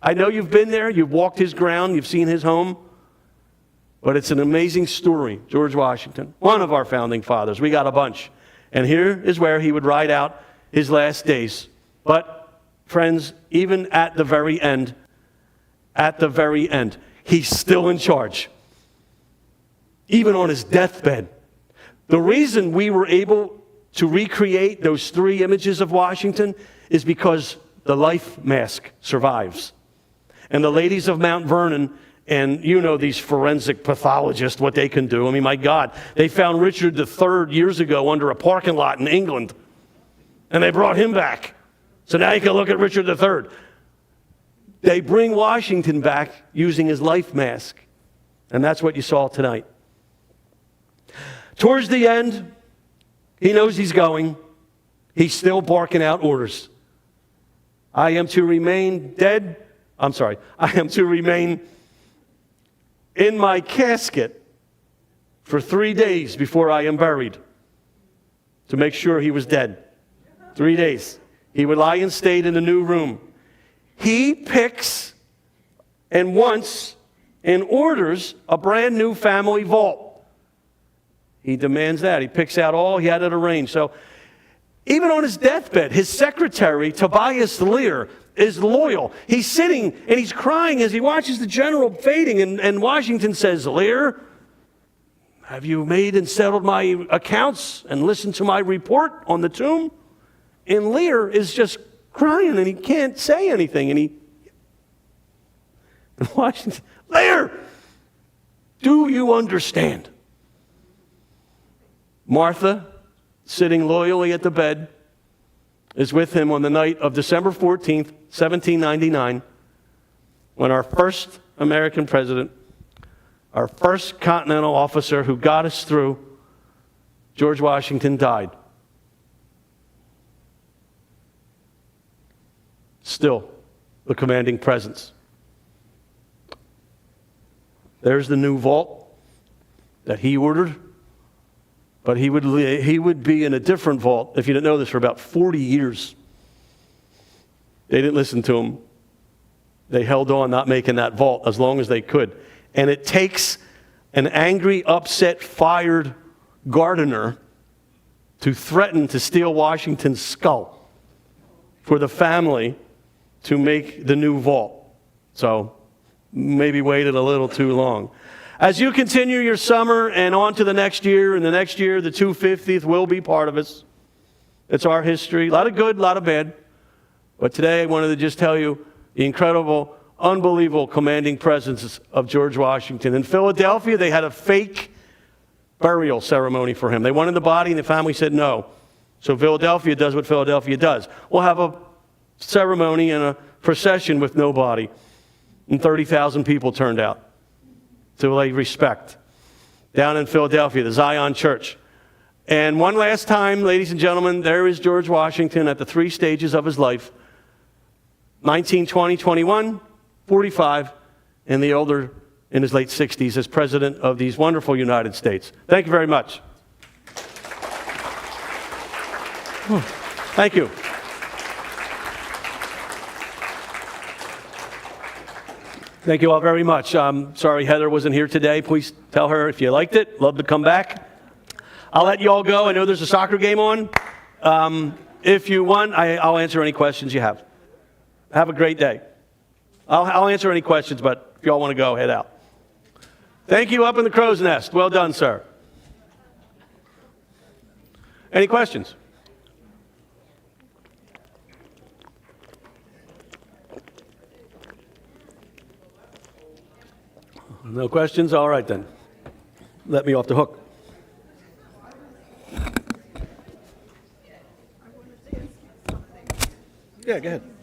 I know you've been there, you've walked his ground, you've seen his home, but it's an amazing story. George Washington, one of our founding fathers. We got a bunch. And here is where he would ride out his last days. But, friends, even at the very end, he's still in charge. Even on his deathbed. The reason we were able to recreate those 3 images of Washington is because the life mask survives. And the ladies of Mount Vernon, and you know these forensic pathologists, what they can do. I mean, my God, they found Richard III years ago under a parking lot in England. And they brought him back. So now you can look at Richard III. They bring Washington back using his life mask. And that's what you saw tonight. Towards the end, he knows he's going. He's still barking out orders. I am to remain in my casket for 3 days before I am buried to make sure he was dead. 3 days. He would lie in state in the new room. He picks and wants and orders a brand new family vault. He demands that. He picks out all he had it arranged. So even on his deathbed, his secretary, Tobias Lear, is loyal. He's sitting and he's crying as he watches the general fading, and Washington says, Lear, have you made and settled my accounts and listened to my report on the tomb? And Lear is just crying and he can't say anything. And Washington, Lear, do you understand? Martha, sitting loyally at the bed, is with him on the night of December 14th, 1799, when our first American president, our first Continental officer who got us through, George Washington, died. Still, the commanding presence. There's the new vault that he ordered, but he would be in a different vault, if you didn't know this, for about 40 years. They didn't listen to him. They held on not making that vault as long as they could. And it takes an angry, upset, fired gardener to threaten to steal Washington's skull for the family to make the new vault. So maybe waited a little too long. As you continue your summer and on to the next year, and the next year, the 250th will be part of us. It's our history. A lot of good, a lot of bad. But today I wanted to just tell you the incredible, unbelievable commanding presence of George Washington. In Philadelphia, they had a fake burial ceremony for him. They wanted the body, and the family said no. So Philadelphia does what Philadelphia does. We'll have a ceremony and a procession with no body. And 30,000 people turned out to lay respect down in Philadelphia, the Zion Church. And one last time, ladies and gentlemen, there is George Washington at the three stages of his life: 19, 20, 21, 45, and the older in his late 60s as President of these wonderful United States. Thank you very much. Thank you. Thank you all very much. Sorry Heather wasn't here today. Please tell her if you liked it. Love to come back. I'll let you all go. I know there's a soccer game on. If you want, I'll answer any questions you have. Have a great day. I'll answer any questions, but if you all want to go, head out. Thank you up in the crow's nest. Well done, sir. Any questions? No questions? All right, then. Let me off the hook. Yeah, go ahead.